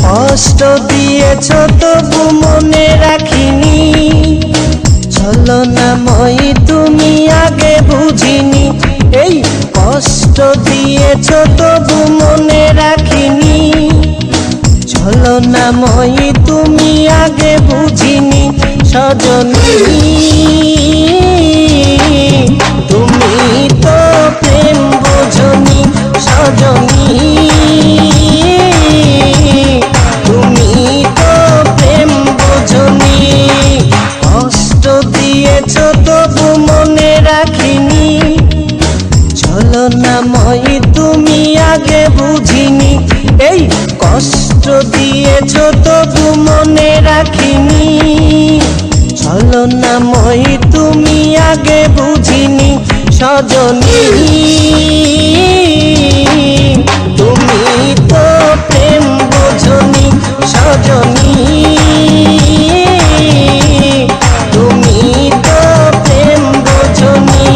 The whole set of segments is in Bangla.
কষ্ট দিয়েছ তবু মনে রাখিনি, ছলনাময়ী তুমি আগে বুঝিনি। এই কষ্ট দিয়েছ তবু মনে রাখিনি, ছলনাময়ী তুমি আগে বুঝিনি। সজনী তুমি তো প্রেম বোঝনি, সজনী তুমি তো প্রেম বোঝনি। কষ্ট দিয়েছ তবু মনে রাখিনি, ছলনাময়ী তুমি আগে বুঝিনি। এই কষ্ট দিয়েছ তবু মনে রাখিনি, ছলনাময়ী তুমি আগে বুঝিনি। সজনী তুমি তো প্রেম বোঝনি, সজনী তুমি তো প্রেম বোঝনি।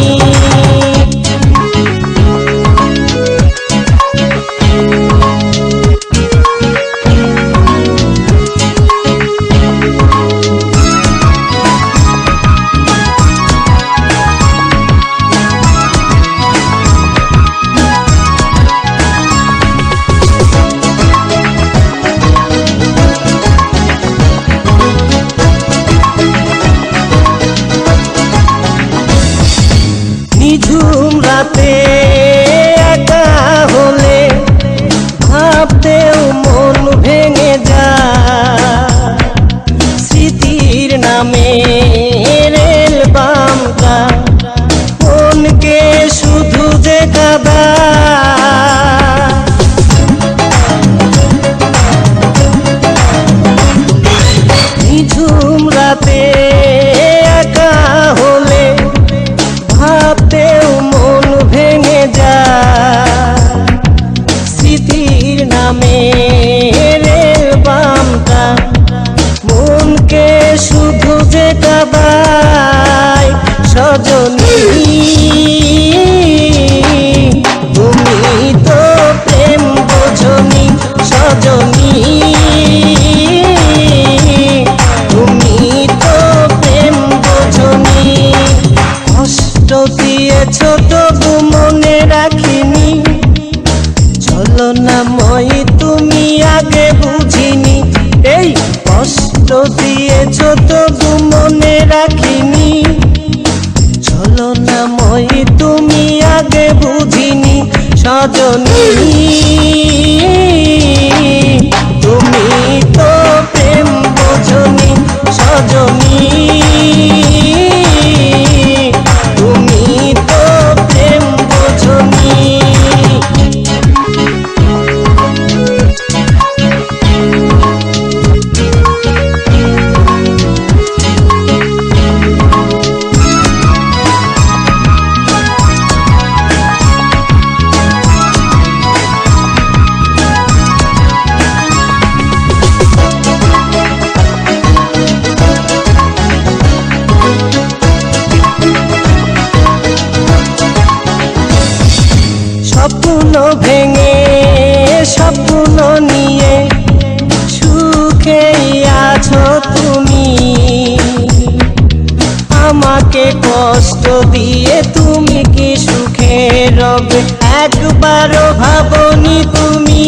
নিঝুম রাতে একা হলে ভাবতেও মন ভেঙে যায়, স্মৃতির নামে রেল বামটা মনকে শুধু যে কাঁদায়। নিঝুম রাতে একা হলে ভাবতেও মন ভেঙে যায়, স্মৃতির নামে রেল বামটা মনকে শুধু যে কাঁদায়। সজনী তুমি তো প্রেম বোঝনি, সজনী তুমি তো প্রেম বোঝনি। কষ্ট দিয়েছ তবু মনে রাখিনি, ছলনাময়ী তুমি আগে বুঝিনি। এই কষ্ট দিয়েছ তবু মনে রাখিনি, ছলনাময়ী তুমি আগে বুঝিনি। সজনী তুমি তো প্রেম বোঝনি, সজনী তুমি তো প্রেম বোঝনি। স্বপ্ন ভেঙে স্বপ্ন নিয়ে সুখেই আছো তুমি, আমাকে কষ্ট দিয়ে তুমি কি সুখে রবে একবারও ভাবনি তুমি।